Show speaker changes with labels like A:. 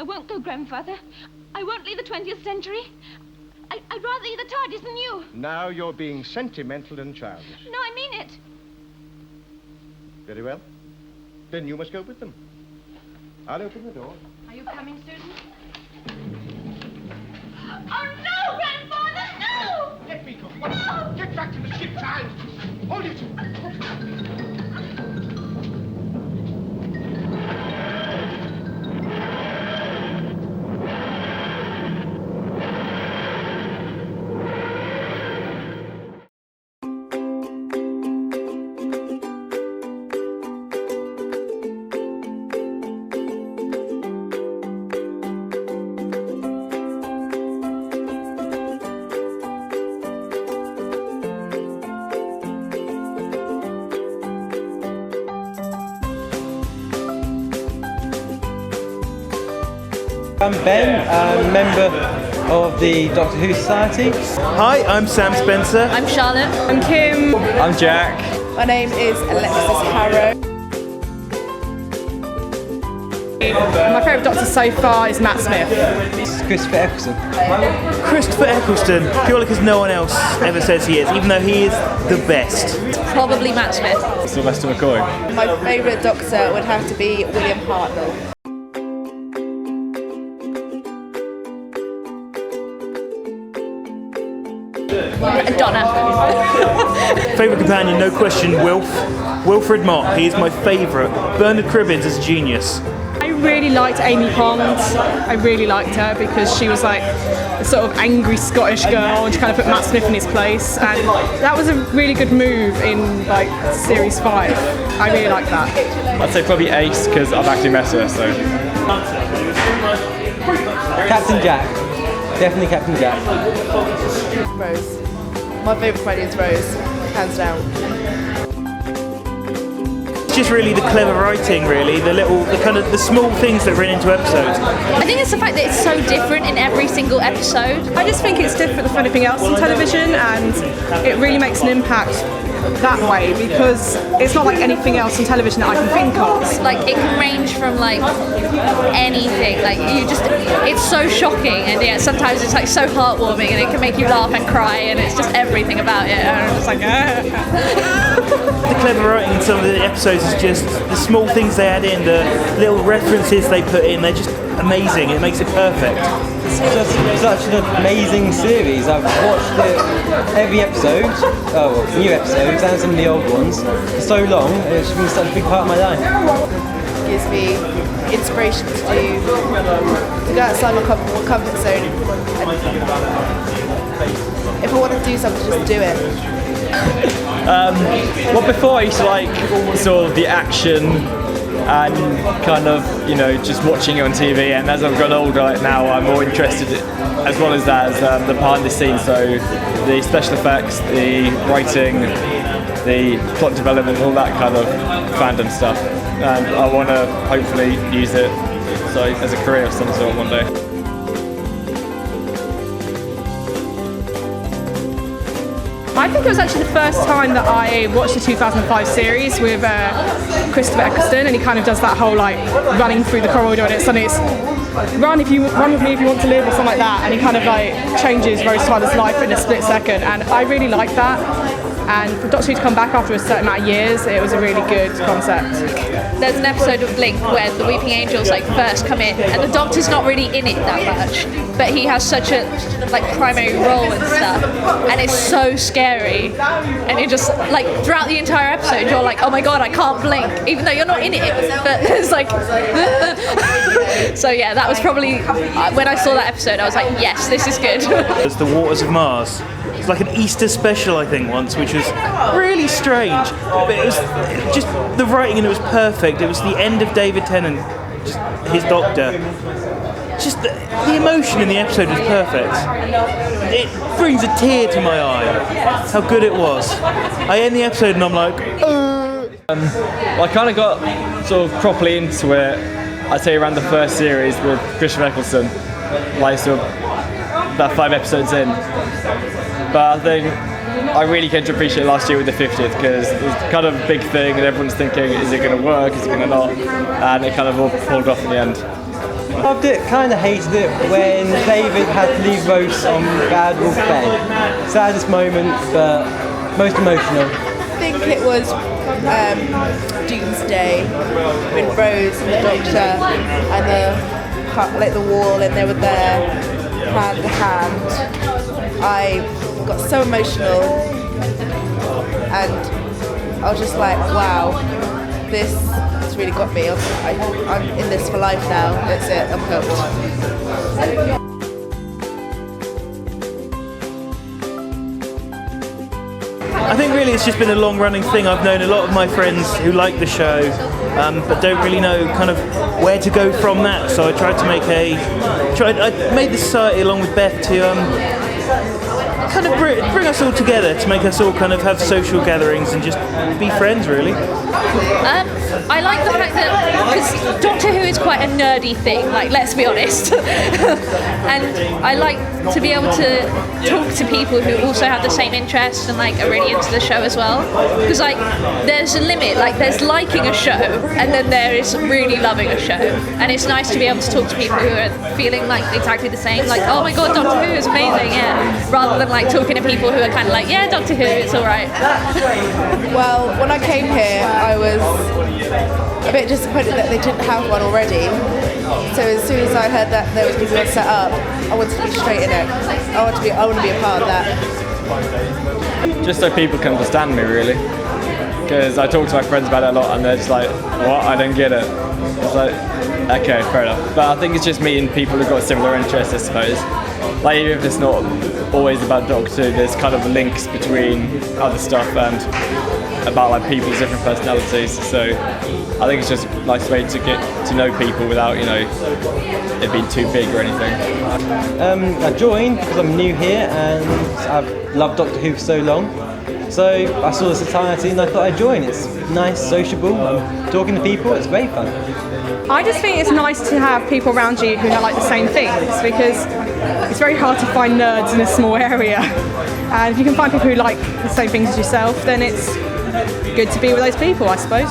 A: I won't go, Grandfather. I won't leave the 20th century. I'd rather eat the TARDIS than you.
B: Now you're being sentimental and childish.
A: No, I mean it.
B: Very well. Then you must go with them. I'll open the door.
A: Are you coming, Susan? Oh, no, Grandfather, no!
B: Let me go.
A: No!
B: Get back to the ship, child. Hold it.
C: I'm Ben, I'm a member of the Doctor Who Society.
D: Hi, I'm Sam Spencer.
E: I'm Charlotte.
F: I'm Kim.
D: I'm Jack.
F: My name is Alexis Harrow. My favourite Doctor so far is Matt Smith.
C: It's Christopher Eccleston.
D: Christopher Eccleston, purely because no one else ever says he is, even though he is the best.
E: Probably Matt Smith.
D: Sylvester McCoy.
F: My favourite Doctor would have to be William Hartnell.
E: Donna.
D: Favourite companion, no question, Wilfred Mott. He is my favourite. Bernard Cribbins is a genius.
F: I really liked Amy Pond. I really liked her because she was like a sort of angry Scottish girl and she kind of put Matt Smith in his place, and that was a really good move in like series 5. I really liked that.
G: I'd say probably Ace because I've actually met her, so.
C: Captain Jack. Definitely Captain Jack.
F: Rose. My favourite comedian is Rose, hands down.
D: It's just really the clever writing, really, the small things that run into episodes.
E: I think it's the fact that it's so different in every single episode.
F: I just think it's different from anything else on television, and it really makes an impact that way because it's not like anything else on television that I can think of.
E: Like it can range from like anything, like it's so shocking, and yet sometimes it's like so heartwarming, and it can make you laugh and cry, and it's just everything about it, and I'm just like
D: The clever writing in some of the episodes is just the small things they add in, the little references they put in, they're just amazing, it makes it perfect.
C: It's just such an amazing series. I've watched it every episode, new episodes and some of the old ones, for so long, and it's been such a big part of my life.
F: It gives me inspiration to go outside my comfort zone. And if I want to do something, just do it.
G: Well, before I used to like sort of the action and kind of, just watching it on TV, and as I've got older, like now I'm more interested, as well as that, as the behind the scenes, so the special effects, the writing, the plot development, all that kind of fandom stuff, and I want to hopefully use it as a career of some sort one day.
F: I think it was actually the first time that I watched the 2005 series with Christopher Eccleston, and he kind of does that whole like running through the corridor, and it's run with me if you want to live, or something like that, and he kind of like changes Rose Tyler's life in a split second, and I really liked that. And for Doctor Who to come back after a certain amount of years, it was a really good concept.
E: There's an episode of Blink where the Weeping Angels like first come in, and the Doctor's not really in it that much, but he has such a like primary role and stuff, and it's so scary. And you just like throughout the entire episode, you're like, oh my god, I can't blink, even though you're not in it. But there's like, so yeah, that was probably when I saw that episode, I was like, yes, this is good.
D: It's the Waters of Mars. It's like an Easter special, I think, once, which was really strange. But it was just the writing, and it was perfect. It was the end of David Tennant, just his Doctor. Just the emotion in the episode was perfect. It brings a tear to my eye. How good it was. I end the episode and I'm like,
G: I kind of got sort of properly into it, I'd say around the first series with Christopher Eccleston, like sort of about 5 episodes in. But I think I really came to appreciate last year with the 50th, because it was kind of a big thing and everyone's thinking, is it going to work, is it going to not? And it kind of all pulled off in the end.
C: Loved it, kind of hated it when David had to leave Rose on Bad Wolf bed. Saddest moment, but most emotional.
H: I think it was Doomsday with Rose and the Doctor and the wall, and they were there hand to hand. I got so emotional, and I was just like, wow, this has really got me. I'm in this for life now. That's it. I'm hooked.
D: I think really it's just been a long-running thing. I've known a lot of my friends who like the show, but don't really know kind of where to go from that. So I tried to make I made the society along with Beth to kind of bring us all together, to make us all kind of have social gatherings and just be friends, really.
E: I like the fact that, because Doctor Who is quite a nerdy thing, like, let's be honest. And I like to be able to talk to people who also have the same interests and like are really into the show as well. Because like there's a limit, like there's liking a show and then there is really loving a show. And it's nice to be able to talk to people who are feeling like exactly the same, like, oh my god, Doctor Who is amazing, yeah. Rather than like talking to people who are kind of like, yeah, Doctor Who, it's alright.
H: Well, when I came here, I was a bit disappointed that they didn't have one already. So as soon as I heard that there was going to be one set up, I wanted to be straight in it. I want to be a part of that.
G: Just so people can understand me, really. Because I talk to my friends about it a lot, and they're just like, "What? I don't get it." It's like, okay, fair enough. But I think it's just meeting people who've got similar interests, I suppose. Like, even if it's not always about Doctor Who, there's kind of links between other stuff and about like people's different personalities. So I think it's just a nice way to get to know people without, you know, it being too big or anything.
C: I joined because I'm new here and I've loved Doctor Who for so long. So I saw the society and I thought I'd join. It's nice, sociable, I'm talking to people, it's very fun.
F: I just think it's nice to have people around you who like the same things, because it's very hard to find nerds in a small area. And if you can find people who like the same things as yourself, then it's good to be with those people, I suppose.